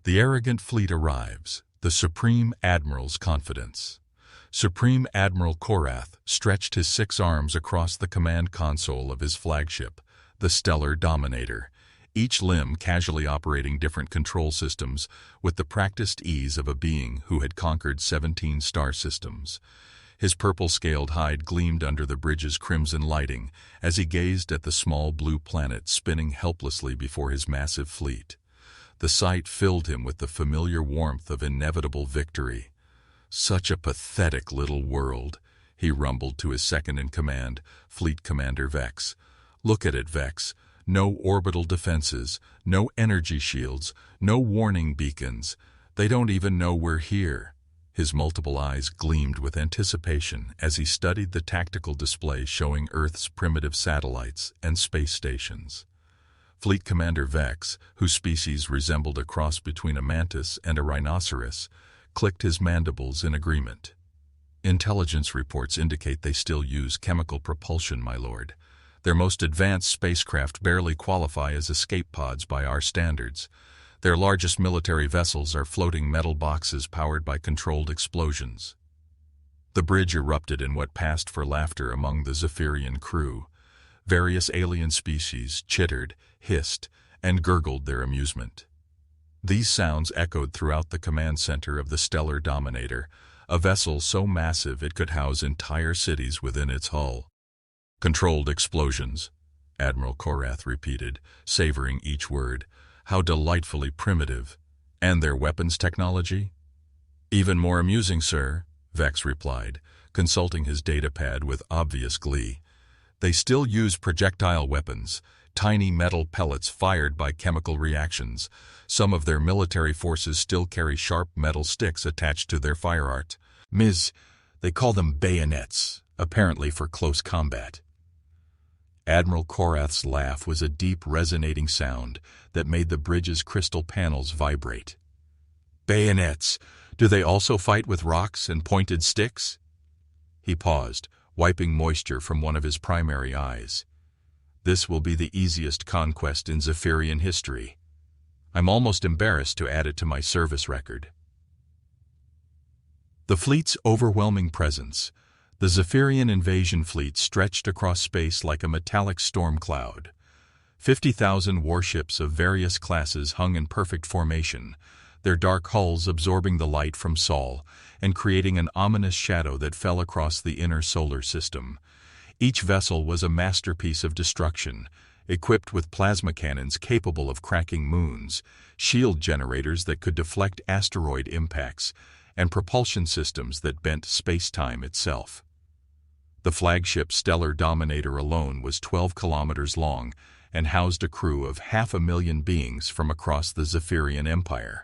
The arrogant fleet arrives, the Supreme Admiral's confidence. Supreme Admiral Korath stretched his 6 arms across the command console of his flagship, the Stellar Dominator, each limb casually operating different control systems with the practiced ease of a being who had conquered 17 star systems. His purple-scaled hide gleamed under the bridge's crimson lighting as he gazed at the small blue planet spinning helplessly before his massive fleet. The sight filled him with the familiar warmth of inevitable victory. "Such a pathetic little world," he rumbled to his second-in-command, Fleet Commander Vex. "Look at it, Vex. No orbital defenses, no energy shields, no warning beacons. They don't even know we're here." His multiple eyes gleamed with anticipation as he studied the tactical display showing Earth's primitive satellites and space stations. Fleet Commander Vex, whose species resembled a cross between a mantis and a rhinoceros, clicked his mandibles in agreement. "Intelligence reports indicate they still use chemical propulsion, my lord. Their most advanced spacecraft barely qualify as escape pods by our standards. Their largest military vessels are floating metal boxes powered by controlled explosions." The bridge erupted in what passed for laughter among the Zephyrian crew. Various alien species chittered, hissed, and gurgled their amusement. These sounds echoed throughout the command center of the Stellar Dominator, a vessel so massive it could house entire cities within its hull. "Controlled explosions," Admiral Korath repeated, savoring each word. "How delightfully primitive. And their weapons technology?" "Even more amusing, sir," Vex replied, consulting his datapad with obvious glee. "They still use projectile weapons, tiny metal pellets fired by chemical reactions. Some of their military forces still carry sharp metal sticks attached to their firearms. They call them bayonets, apparently for close combat." Admiral Korath's laugh was a deep, resonating sound that made the bridge's crystal panels vibrate. "Bayonets! Do they also fight with rocks and pointed sticks?" He paused, wiping moisture from one of his primary eyes. "This will be the easiest conquest in Zephyrian history. I'm almost embarrassed to add it to my service record." The fleet's overwhelming presence. The Zephyrian invasion fleet stretched across space like a metallic storm cloud. 50,000 warships of various classes hung in perfect formation, their dark hulls absorbing the light from Sol and creating an ominous shadow that fell across the inner solar system. Each vessel was a masterpiece of destruction, equipped with plasma cannons capable of cracking moons, shield generators that could deflect asteroid impacts, and propulsion systems that bent space-time itself. The flagship Stellar Dominator alone was 12 kilometers long and housed a crew of 500,000 beings from across the Zephyrian Empire.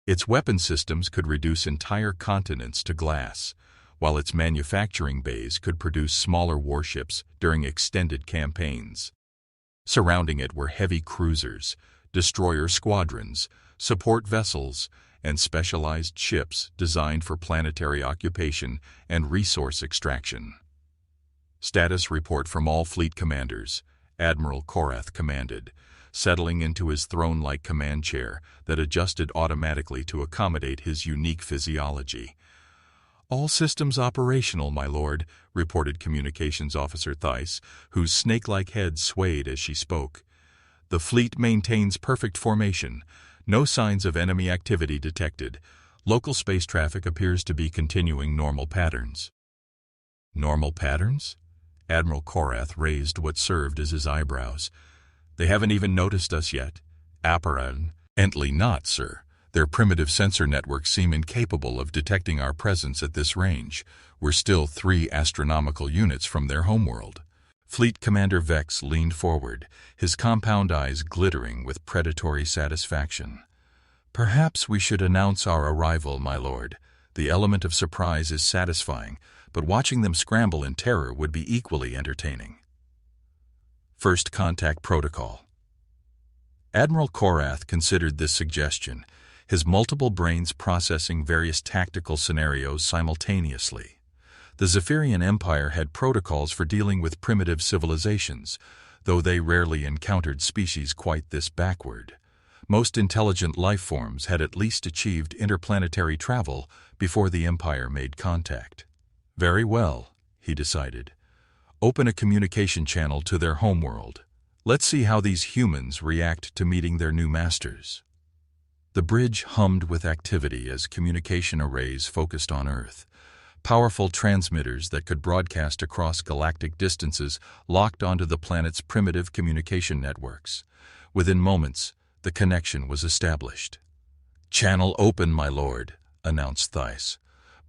Its weapon systems could reduce entire continents to glass, while its manufacturing bays could produce smaller warships during extended campaigns. Surrounding it were heavy cruisers, destroyer squadrons, support vessels, and specialized ships designed for planetary occupation and resource extraction. "Status report from all fleet commanders," Admiral Korath commanded, settling into his throne-like command chair that adjusted automatically to accommodate his unique physiology. "All systems operational, my lord," reported Communications Officer Theiss, whose snake-like head swayed as she spoke. "The fleet maintains perfect formation. No signs of enemy activity detected. Local space traffic appears to be continuing normal patterns." "Normal patterns?" Admiral Korath raised what served as his eyebrows. "They haven't even noticed us yet." "Apparently not, sir. Their primitive sensor networks seem incapable of detecting our presence at this range. We're still 3 astronomical units from their homeworld." Fleet Commander Vex leaned forward, his compound eyes glittering with predatory satisfaction. "Perhaps we should announce our arrival, my lord. The element of surprise is satisfying, but watching them scramble in terror would be equally entertaining." First Contact Protocol. Admiral Korath considered this suggestion, his multiple brains processing various tactical scenarios simultaneously. The Zephyrian Empire had protocols for dealing with primitive civilizations, though they rarely encountered species quite this backward. Most intelligent life forms had at least achieved interplanetary travel before the Empire made contact. Very well, he decided. Open a communication channel to their homeworld. Let's see how these humans react to meeting their new masters. The bridge hummed with activity as communication arrays focused on Earth. Powerful transmitters that could broadcast across galactic distances locked onto the planet's primitive communication networks. Within moments, the connection was established. "Channel open, my lord," announced Theiss,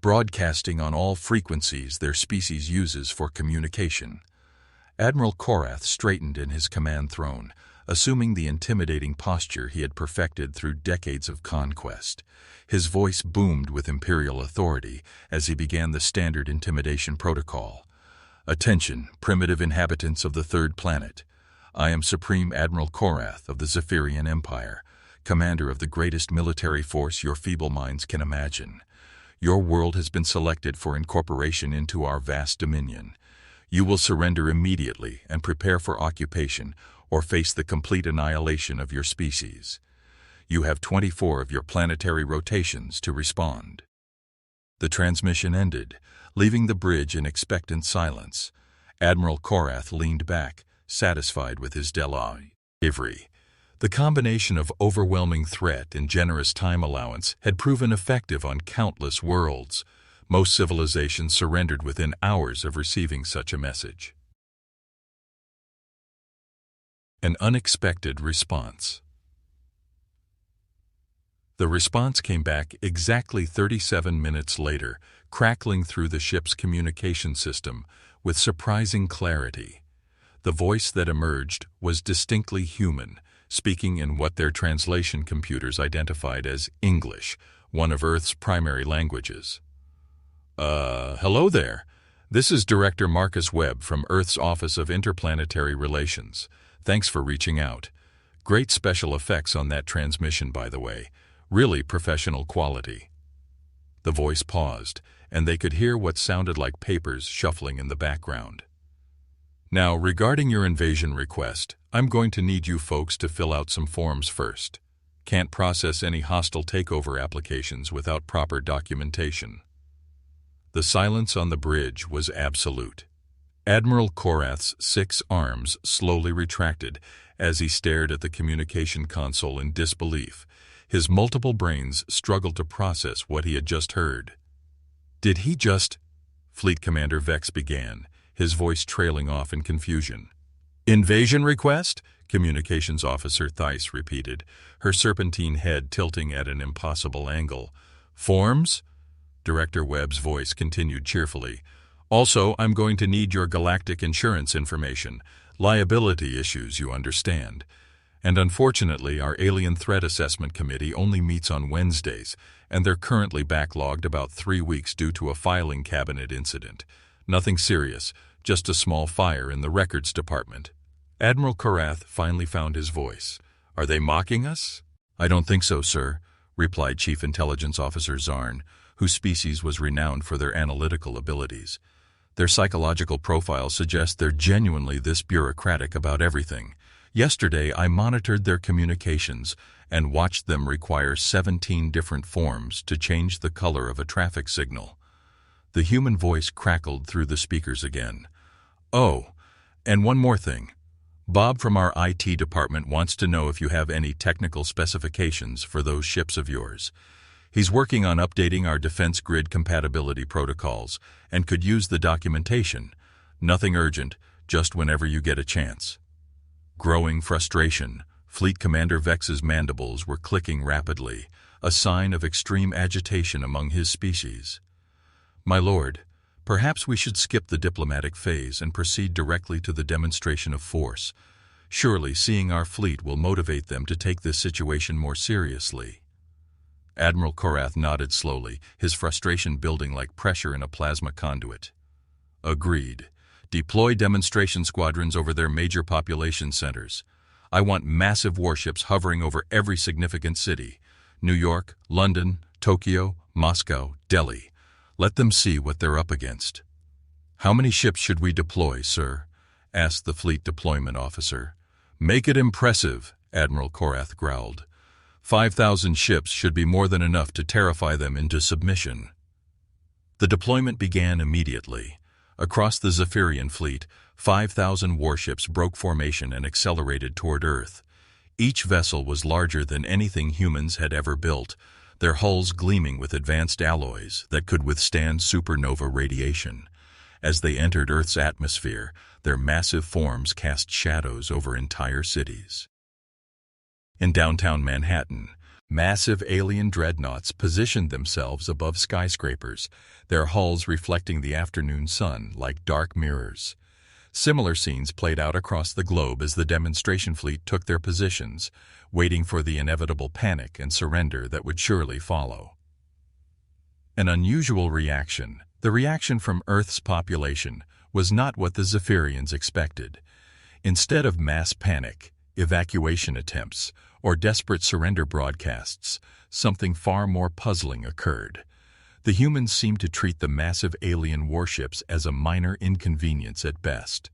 broadcasting on all frequencies their species uses for communication. Admiral Korath straightened in his command throne, assuming the intimidating posture he had perfected through decades of conquest. His voice boomed with imperial authority as he began the standard intimidation protocol. "Attention, primitive inhabitants of the third planet. I am Supreme Admiral Korath of the Zephyrian Empire, commander of the greatest military force your feeble minds can imagine. Your world has been selected for incorporation into our vast dominion. You will surrender immediately and prepare for occupation or face the complete annihilation of your species. You have 24 of your planetary rotations to respond." The transmission ended, leaving the bridge in expectant silence. Admiral Korath leaned back, satisfied with his delivery. The combination of overwhelming threat and generous time allowance had proven effective on countless worlds. Most civilizations surrendered within hours of receiving such a message. An unexpected response. The response came back exactly 37 minutes later, crackling through the ship's communication system with surprising clarity. The voice that emerged was distinctly human, speaking in what their translation computers identified as English, one of Earth's primary languages. Hello there. This is Director Marcus Webb from Earth's Office of Interplanetary Relations. Thanks for reaching out. Great special effects on that transmission, by the way. Really professional quality." The voice paused, and they could hear what sounded like papers shuffling in the background. "Now, regarding your invasion request, I'm going to need you folks to fill out some forms first. Can't process any hostile takeover applications without proper documentation." The silence on the bridge was absolute. Admiral Korath's 6 arms slowly retracted as he stared at the communication console in disbelief. His multiple brains struggled to process what he had just heard. "Did he just—" Fleet Commander Vex began, his voice trailing off in confusion. "Invasion request?" Communications Officer Theiss repeated, her serpentine head tilting at an impossible angle. "Forms?" Director Webb's voice continued cheerfully. "Also, I'm going to need your galactic insurance information. Liability issues, you understand. And unfortunately, our Alien Threat Assessment Committee only meets on Wednesdays, and they're currently backlogged about 3 weeks due to a filing cabinet incident. Nothing serious, just a small fire in the records department." Admiral Korath finally found his voice. "Are they mocking us?" "I don't think so, sir," replied Chief Intelligence Officer Zarn, whose species was renowned for their analytical abilities. "Their psychological profile suggests they're genuinely this bureaucratic about everything. Yesterday, I monitored their communications and watched them require 17 different forms to change the color of a traffic signal." The human voice crackled through the speakers again. "Oh, and one more thing. Bob from our IT department wants to know if you have any technical specifications for those ships of yours. He's working on updating our defense grid compatibility protocols and could use the documentation. Nothing urgent, just whenever you get a chance." Growing frustration, Fleet Commander Vex's mandibles were clicking rapidly, a sign of extreme agitation among his species. "My lord, perhaps we should skip the diplomatic phase and proceed directly to the demonstration of force. Surely seeing our fleet will motivate them to take this situation more seriously." Admiral Korath nodded slowly, his frustration building like pressure in a plasma conduit. "Agreed. Deploy demonstration squadrons over their major population centers. I want massive warships hovering over every significant city. New York, London, Tokyo, Moscow, Delhi. Let them see what they're up against." "How many ships should we deploy, sir?" asked the fleet deployment officer. "Make it impressive," Admiral Korath growled. 5,000 ships should be more than enough to terrify them into submission. The deployment began immediately. Across the Zephyrian fleet, 5,000 warships broke formation and accelerated toward Earth. Each vessel was larger than anything humans had ever built, their hulls gleaming with advanced alloys that could withstand supernova radiation. As they entered Earth's atmosphere, their massive forms cast shadows over entire cities. In downtown Manhattan, massive alien dreadnoughts positioned themselves above skyscrapers, their hulls reflecting the afternoon sun like dark mirrors. Similar scenes played out across the globe as the demonstration fleet took their positions, waiting for the inevitable panic and surrender that would surely follow. An unusual reaction, the reaction from Earth's population, was not what the Zephyrians expected. Instead of mass panic, evacuation attempts, or desperate surrender broadcasts, something far more puzzling occurred. The humans seemed to treat the massive alien warships as a minor inconvenience at best.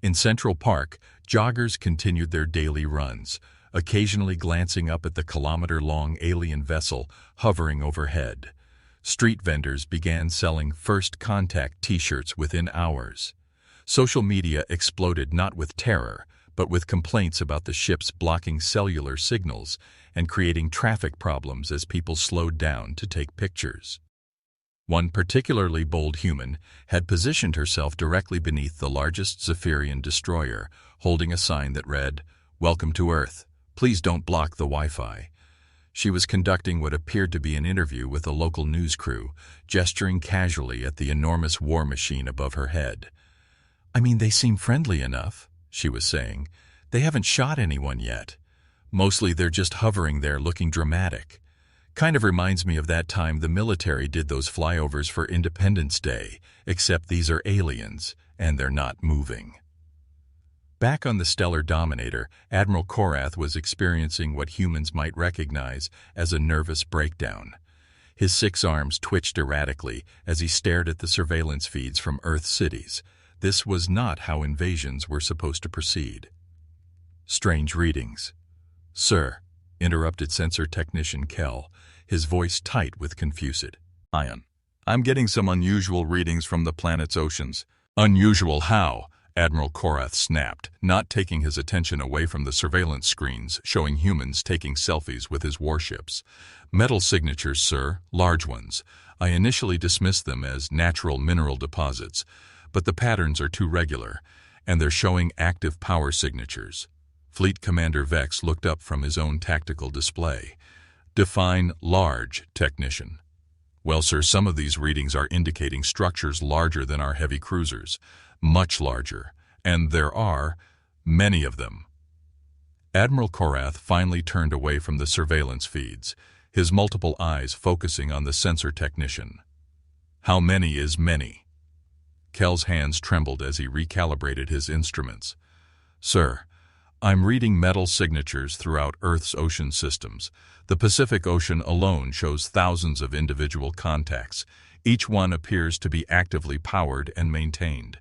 In Central Park, joggers continued their daily runs, occasionally glancing up at the kilometer-long alien vessel hovering overhead. Street vendors began selling First Contact t-shirts within hours. Social media exploded not with terror, but with complaints about the ships blocking cellular signals and creating traffic problems as people slowed down to take pictures. One particularly bold human had positioned herself directly beneath the largest Zephyrian destroyer, holding a sign that read, "Welcome to Earth. Please don't block the Wi-Fi." She was conducting what appeared to be an interview with a local news crew, gesturing casually at the enormous war machine above her head. "I mean, they seem friendly enough," she was saying. "They haven't shot anyone yet. Mostly they're just hovering there looking dramatic. Kind of reminds me of that time the military did those flyovers for Independence Day, except these are aliens, and they're not moving." Back on the Stellar Dominator, Admiral Korath was experiencing what humans might recognize as a nervous breakdown. His 6 arms twitched erratically as he stared at the surveillance feeds from Earth cities. This was not how invasions were supposed to proceed. Strange readings. "Sir," interrupted sensor technician Kell, his voice tight with confusion. "Ion, I'm getting some unusual readings from the planet's oceans." "Unusual how?" Admiral Korath snapped, not taking his attention away from the surveillance screens showing humans taking selfies with his warships. "Metal signatures, sir, large ones. I initially dismissed them as natural mineral deposits, but the patterns are too regular, and they're showing active power signatures." Fleet Commander Vex looked up from his own tactical display. "Define large, technician." "Well, sir, some of these readings are indicating structures larger than our heavy cruisers. Much larger. And there are many of them." Admiral Korath finally turned away from the surveillance feeds, his multiple eyes focusing on the sensor technician. "How many is many?" Kell's hands trembled as he recalibrated his instruments. "Sir, I'm reading metal signatures throughout Earth's ocean systems. The Pacific Ocean alone shows thousands of individual contacts. Each one appears to be actively powered and maintained."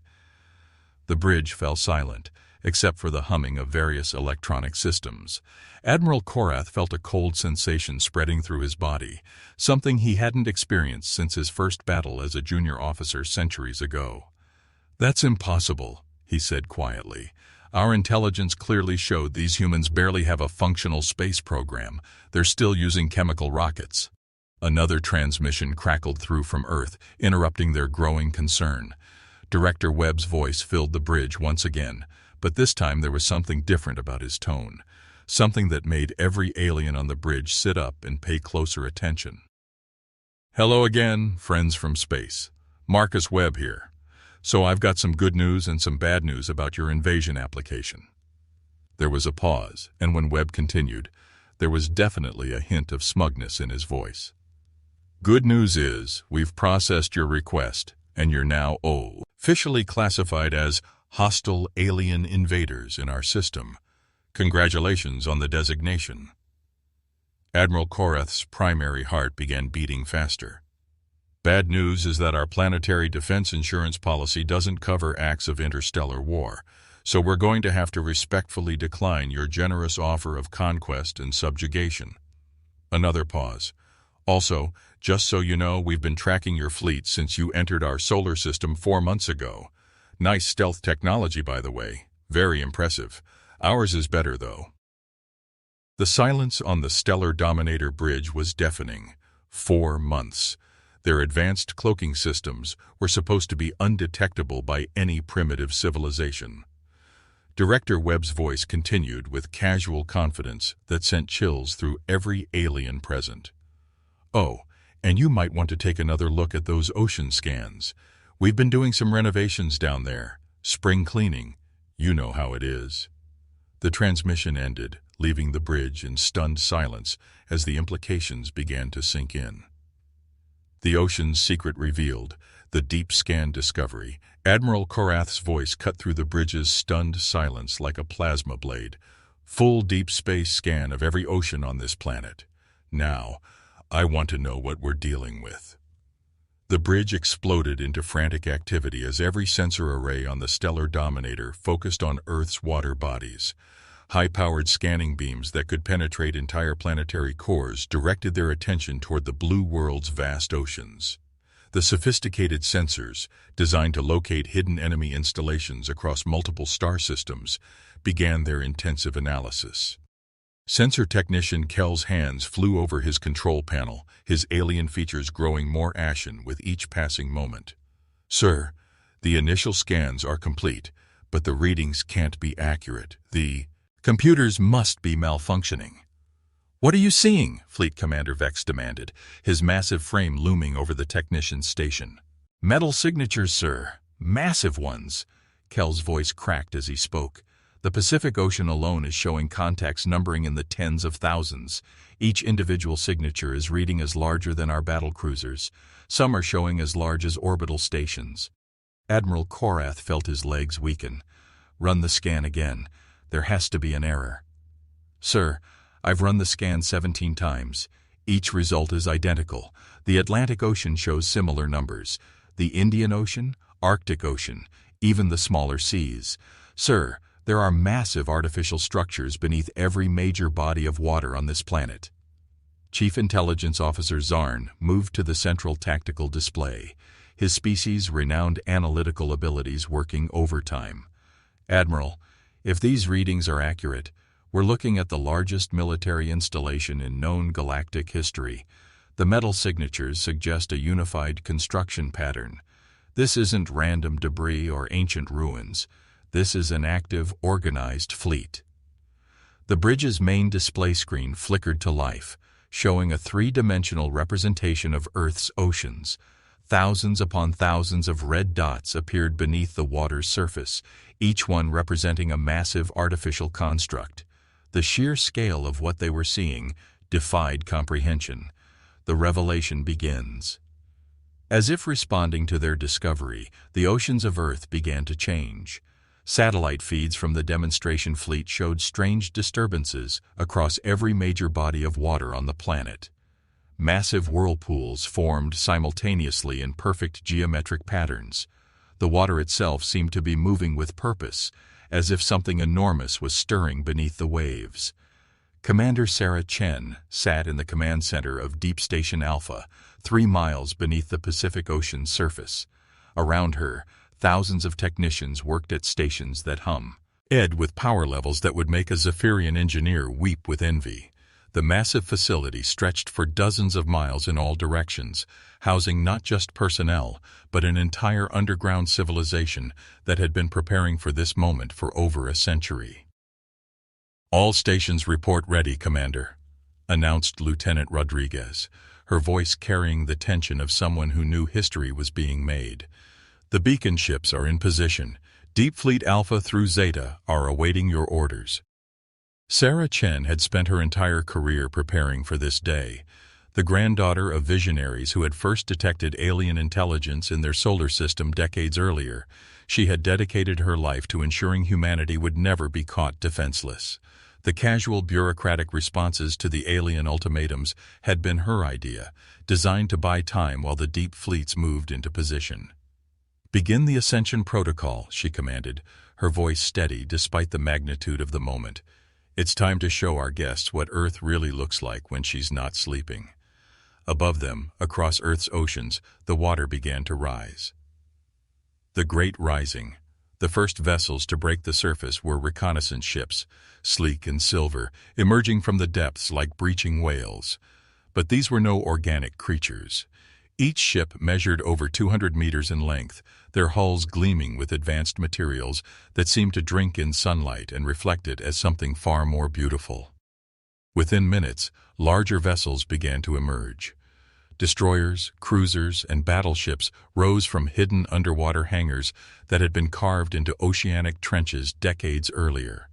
The bridge fell silent, except for the humming of various electronic systems. Admiral Korath felt a cold sensation spreading through his body, something he hadn't experienced since his first battle as a junior officer centuries ago. "That's impossible," he said quietly. "Our intelligence clearly showed these humans barely have a functional space program. They're still using chemical rockets." Another transmission crackled through from Earth, interrupting their growing concern. Director Webb's voice filled the bridge once again, but this time there was something different about his tone, something that made every alien on the bridge sit up and pay closer attention. "Hello again, friends from space. Marcus Webb here. So I've got some good news and some bad news about your invasion application." There was a pause, and when Webb continued, there was definitely a hint of smugness in his voice. "Good news is, we've processed your request, and you're now officially classified as hostile alien invaders in our system. Congratulations on the designation." Admiral Korath's primary heart began beating faster. "Bad news is that our planetary defense insurance policy doesn't cover acts of interstellar war, so we're going to have to respectfully decline your generous offer of conquest and subjugation." Another pause. Also, just so you know, we've been tracking your fleet since you entered our solar system 4 months ago. Nice stealth technology, by the way. Very impressive. Ours is better, though. The silence on the Stellar Dominator bridge was deafening. 4 months. Their advanced cloaking systems were supposed to be undetectable by any primitive civilization. Director Webb's voice continued with casual confidence that sent chills through every alien present. Oh, and you might want to take another look at those ocean scans. We've been doing some renovations down there. Spring cleaning. You know how it is. The transmission ended, leaving the bridge in stunned silence as the implications began to sink in. The ocean's secret revealed, the deep scan discovery. Admiral Korath's voice cut through the bridge's stunned silence like a plasma blade. Full deep space scan of every ocean on this planet. Now, I want to know what we're dealing with. The bridge exploded into frantic activity as every sensor array on the Stellar Dominator focused on Earth's water bodies. High-powered scanning beams that could penetrate entire planetary cores directed their attention toward the blue world's vast oceans. The sophisticated sensors, designed to locate hidden enemy installations across multiple star systems, began their intensive analysis. Sensor technician Kell's hands flew over his control panel, his alien features growing more ashen with each passing moment. "Sir, the initial scans are complete, but the readings can't be accurate. The computers must be malfunctioning." "What are you seeing?" Fleet Commander Vex demanded, his massive frame looming over the technician's station. "Metal signatures, sir. Massive ones." Kell's voice cracked as he spoke. "The Pacific Ocean alone is showing contacts numbering in the tens of thousands. Each individual signature is reading as larger than our battle cruisers. Some are showing as large as orbital stations." Admiral Korath felt his legs weaken. "Run the scan again. There has to be an error." "Sir, I've run the scan 17 times. Each result is identical. The Atlantic Ocean shows similar numbers. The Indian Ocean, Arctic Ocean, even the smaller seas. Sir, there are massive artificial structures beneath every major body of water on this planet." Chief Intelligence Officer Zarn moved to the central tactical display, his species' renowned analytical abilities working overtime. "Admiral, if these readings are accurate, we're looking at the largest military installation in known galactic history. The metal signatures suggest a unified construction pattern. This isn't random debris or ancient ruins. This is an active, organized fleet." The bridge's main display screen flickered to life, showing a three-dimensional representation of Earth's oceans. Thousands upon thousands of red dots appeared beneath the water's surface, each one representing a massive artificial construct. The sheer scale of what they were seeing defied comprehension. The revelation begins. As if responding to their discovery, the oceans of Earth began to change. Satellite feeds from the demonstration fleet showed strange disturbances across every major body of water on the planet. Massive whirlpools formed simultaneously in perfect geometric patterns. The water itself seemed to be moving with purpose, as if something enormous was stirring beneath the waves. Commander Sarah Chen sat in the command center of Deep Station Alpha, 3 miles beneath the Pacific Ocean's surface. Around her, thousands of technicians worked at stations that hummed with power levels that would make a Zephyrian engineer weep with envy. The massive facility stretched for dozens of miles in all directions, housing not just personnel, but an entire underground civilization that had been preparing for this moment for over a century. "All stations report ready, Commander," announced Lieutenant Rodriguez, her voice carrying the tension of someone who knew history was being made. "The beacon ships are in position. Deep Fleet Alpha through Zeta are awaiting your orders." Sarah Chen had spent her entire career preparing for this day. The granddaughter of visionaries who had first detected alien intelligence in their solar system decades earlier, she had dedicated her life to ensuring humanity would never be caught defenseless. The casual bureaucratic responses to the alien ultimatums had been her idea, designed to buy time while the deep fleets moved into position. "Begin the ascension protocol," she commanded, her voice steady despite the magnitude of the moment. It's time to show our guests what Earth really looks like when she's not sleeping. Above them, across Earth's oceans, the water began to rise. The Great Rising. The first vessels to break the surface were reconnaissance ships, sleek and silver, emerging from the depths like breaching whales. But these were no organic creatures. Each ship measured over 200 meters in length, their hulls gleaming with advanced materials that seemed to drink in sunlight and reflect it as something far more beautiful. Within minutes, larger vessels began to emerge. Destroyers, cruisers, and battleships rose from hidden underwater hangars that had been carved into oceanic trenches decades earlier.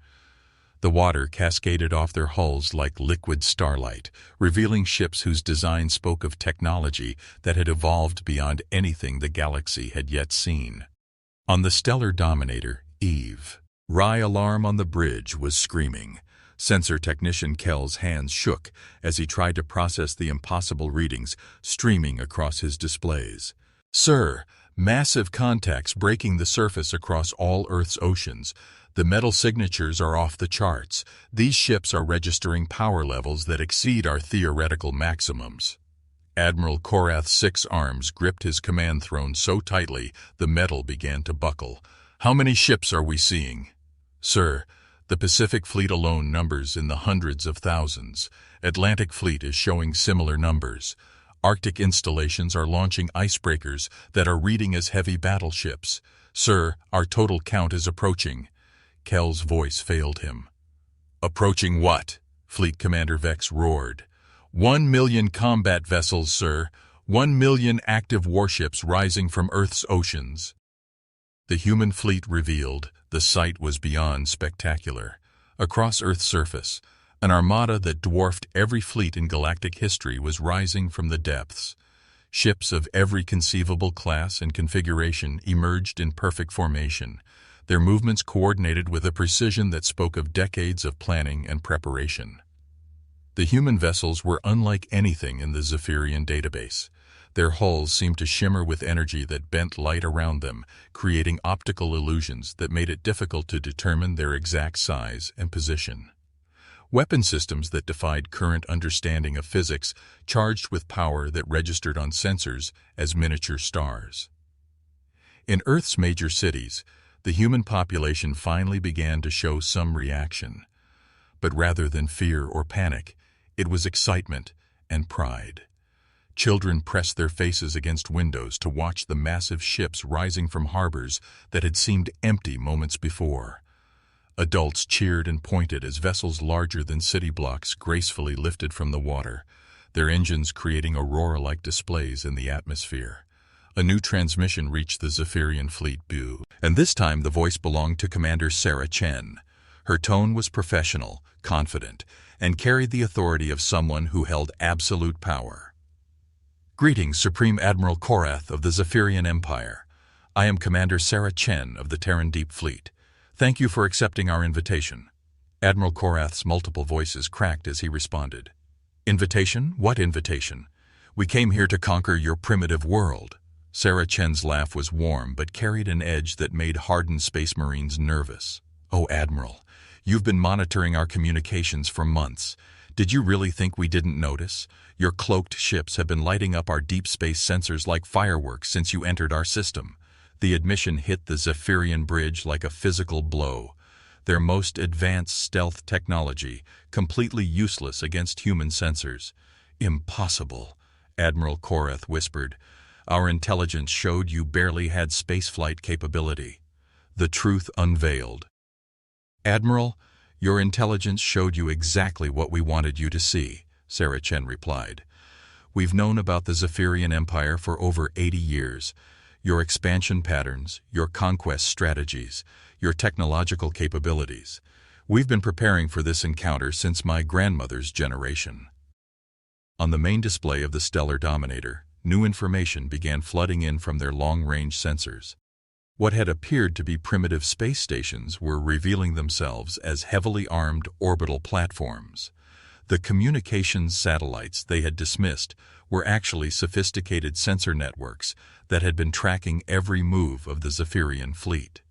The water cascaded off their hulls like liquid starlight, revealing ships whose design spoke of technology that had evolved beyond anything the galaxy had yet seen. On the stellar dominator, Eve, Rye alarm on the bridge was screaming. Sensor technician Kell's hands shook as he tried to process the impossible readings streaming across his displays. "Sir, massive contacts breaking the surface across all Earth's oceans. The metal signatures are off the charts. These ships are registering power levels that exceed our theoretical maximums." Admiral Korath's 6 arms gripped his command throne so tightly the metal began to buckle. "How many ships are we seeing?" "Sir, the Pacific Fleet alone numbers in the hundreds of thousands. Atlantic Fleet is showing similar numbers. Arctic installations are launching icebreakers that are reading as heavy battleships. Sir, our total count is approaching." Kell's voice failed him. "Approaching what?" Fleet Commander Vex roared. 1 million combat vessels, sir. 1 million active warships rising from Earth's oceans." The human fleet revealed. The sight was beyond spectacular. Across Earth's surface, an armada that dwarfed every fleet in galactic history was rising from the depths. Ships of every conceivable class and configuration emerged in perfect formation, their movements coordinated with a precision that spoke of decades of planning and preparation. The human vessels were unlike anything in the Zephyrian database. Their hulls seemed to shimmer with energy that bent light around them, creating optical illusions that made it difficult to determine their exact size and position. Weapon systems that defied current understanding of physics, charged with power that registered on sensors as miniature stars. In Earth's major cities, the human population finally began to show some reaction. But rather than fear or panic, it was excitement and pride. Children pressed their faces against windows to watch the massive ships rising from harbors that had seemed empty moments before. Adults cheered and pointed as vessels larger than city blocks gracefully lifted from the water, their engines creating aurora-like displays in the atmosphere. A new transmission reached the Zephyrian fleet view, and this time the voice belonged to Commander Sarah Chen. Her tone was professional, confident, and carried the authority of someone who held absolute power. "Greetings, Supreme Admiral Korath of the Zephyrian Empire. I am Commander Sarah Chen of the Terran Deep Fleet. Thank you for accepting our invitation." Admiral Korath's multiple voices cracked as he responded. "Invitation? What invitation? We came here to conquer your primitive world." Sarah Chen's laugh was warm but carried an edge that made hardened space marines nervous. "Oh, Admiral, you've been monitoring our communications for months. Did you really think we didn't notice? Your cloaked ships have been lighting up our deep space sensors like fireworks since you entered our system." The admission hit the Zephyrian bridge like a physical blow. Their most advanced stealth technology, completely useless against human sensors. "Impossible," Admiral Korath whispered. "Our intelligence showed you barely had spaceflight capability." The truth unveiled. "Admiral, your intelligence showed you exactly what we wanted you to see," Sarah Chen replied. "We've known about the Zephyrian Empire for over 80 years. Your expansion patterns, your conquest strategies, your technological capabilities. We've been preparing for this encounter since my grandmother's generation." On the main display of the Stellar Dominator, new information began flooding in from their long-range sensors. What had appeared to be primitive space stations were revealing themselves as heavily armed orbital platforms. The communications satellites they had dismissed were actually sophisticated sensor networks that had been tracking every move of the Zephyrian fleet.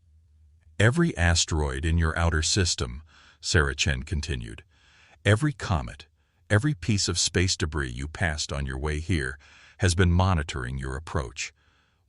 "Every asteroid in your outer system," Sarah Chen continued. Every comet, every piece of space debris you passed on your way here has been monitoring your approach.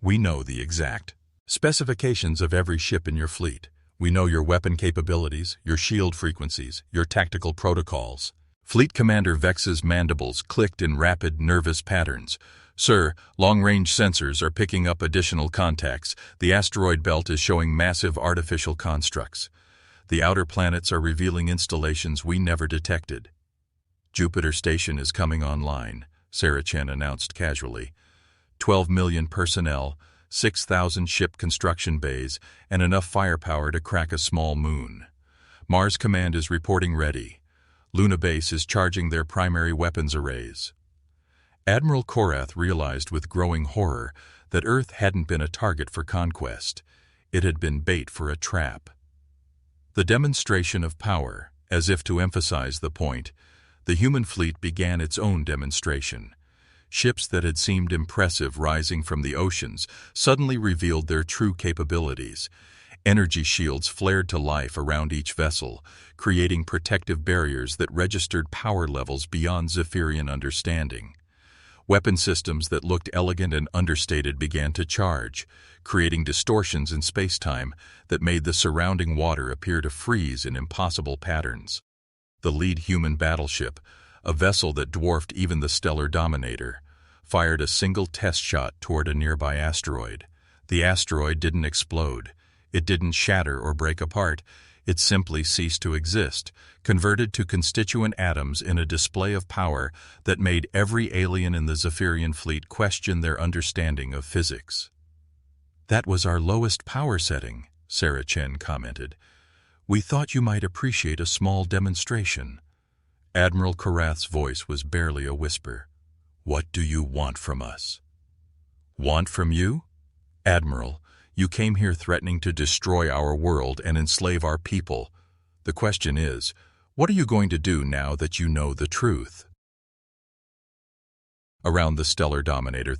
We know the exact specifications of every ship in your fleet. We know your weapon capabilities, your shield frequencies, your tactical protocols. Fleet Commander Vex's mandibles clicked in rapid, nervous patterns. Sir, long-range sensors are picking up additional contacts. The asteroid belt is showing massive artificial constructs. The outer planets are revealing installations we never detected. Jupiter Station is coming online, Sarah Chen announced casually. 12 million personnel, 6,000 ship construction bays, and enough firepower to crack a small moon. Mars Command is reporting ready. Luna Base is charging their primary weapons arrays. Admiral Korath realized with growing horror that Earth hadn't been a target for conquest. It had been bait for a trap. The demonstration of power, as if to emphasize the point, the human fleet began its own demonstration. Ships that had seemed impressive rising from the oceans suddenly revealed their true capabilities. Energy shields flared to life around each vessel, creating protective barriers that registered power levels beyond Zephyrian understanding. Weapon systems that looked elegant and understated began to charge, creating distortions in space-time that made the surrounding water appear to freeze in impossible patterns. The lead human battleship, a vessel that dwarfed even the stellar Dominator, fired a single test shot toward a nearby asteroid. The asteroid didn't explode. It didn't shatter or break apart. It simply ceased to exist, converted to constituent atoms in a display of power that made every alien in the Zephyrian fleet question their understanding of physics. "That was our lowest power setting," Sarah Chen commented. "We thought you might appreciate a small demonstration." Admiral Korath's voice was barely a whisper. "What do you want from us?" "Want from you? Admiral, you came here threatening to destroy our world and enslave our people. The question is, what are you going to do now that you know the truth?" Around the stellar Dominator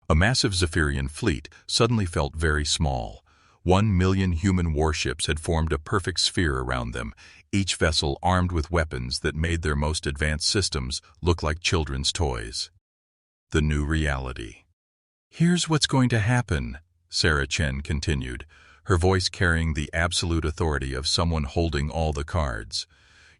a massive Zephyrian fleet suddenly felt very small. 1 million human warships had formed a perfect sphere around them, each vessel armed with weapons that made their most advanced systems look like children's toys. The new reality. "Here's what's going to happen," Sarah Chen continued, her voice carrying the absolute authority of someone holding all the cards.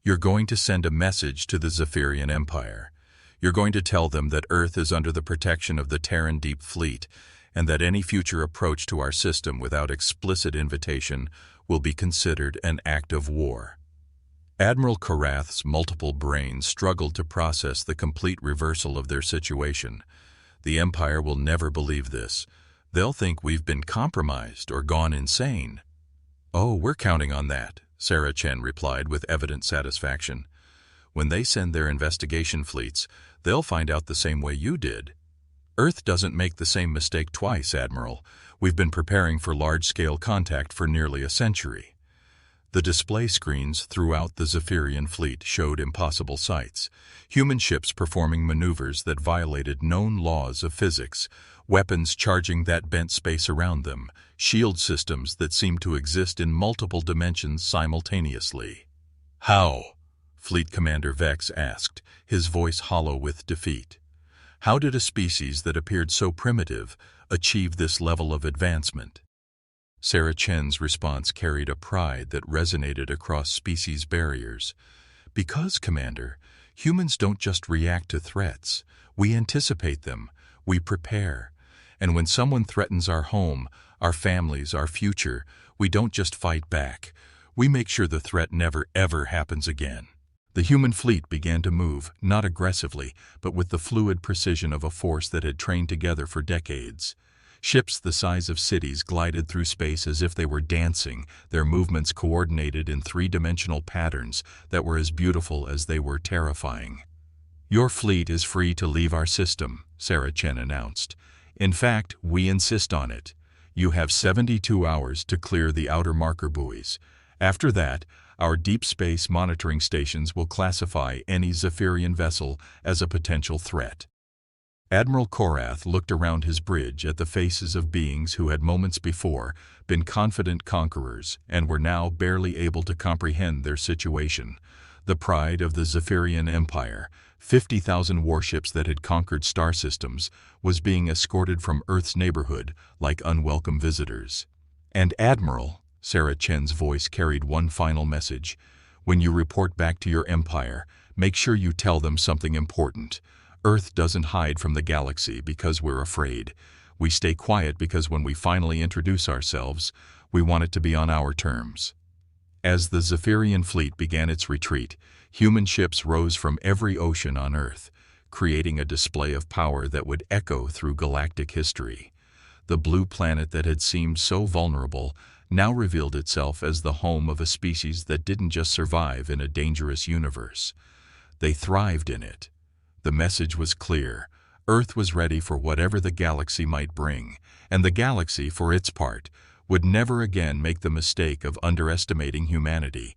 "You're going to send a message to the Zephyrian Empire. You're going to tell them that Earth is under the protection of the Terran Deep Fleet, and that any future approach to our system without explicit invitation will be considered an act of war." Admiral Korath's multiple brains struggled to process the complete reversal of their situation. The Empire will never believe this. They'll think we've been compromised or gone insane. "Oh, we're counting on that," Sarah Chen replied with evident satisfaction. "When they send their investigation fleets, they'll find out the same way you did. Earth doesn't make the same mistake twice, Admiral. We've been preparing for large-scale contact for nearly a century." The display screens throughout the Zephyrian fleet showed impossible sights. Human ships performing maneuvers that violated known laws of physics, weapons charging that bent space around them, shield systems that seemed to exist in multiple dimensions simultaneously. "How?" Fleet Commander Vex asked, his voice hollow with defeat. "How did a species that appeared so primitive achieve this level of advancement?" Sarah Chen's response carried a pride that resonated across species barriers. "Because, Commander, humans don't just react to threats. We anticipate them. We prepare. And when someone threatens our home, our families, our future, we don't just fight back. We make sure the threat never ever happens again." The human fleet began to move, not aggressively, but with the fluid precision of a force that had trained together for decades. Ships the size of cities glided through space as if they were dancing, their movements coordinated in three-dimensional patterns that were as beautiful as they were terrifying. "Your fleet is free to leave our system," Sarah Chen announced. "In fact, we insist on it. You have 72 hours to clear the outer marker buoys. After that, our deep space monitoring stations will classify any Zephyrian vessel as a potential threat." Admiral Korath looked around his bridge at the faces of beings who had moments before been confident conquerors and were now barely able to comprehend their situation. The pride of the Zephyrian Empire, 50,000 warships that had conquered star systems, was being escorted from Earth's neighborhood like unwelcome visitors. And Admiral, Sarah Chen's voice carried one final message. When you report back to your empire, make sure you tell them something important. Earth doesn't hide from the galaxy because we're afraid. We stay quiet because when we finally introduce ourselves, we want it to be on our terms. As the Zephyrian fleet began its retreat, human ships rose from every ocean on Earth, creating a display of power that would echo through galactic history. The blue planet that had seemed so vulnerable now revealed itself as the home of a species that didn't just survive in a dangerous universe. They thrived in it. The message was clear. Earth was ready for whatever the galaxy might bring, and the galaxy, for its part, would never again make the mistake of underestimating humanity.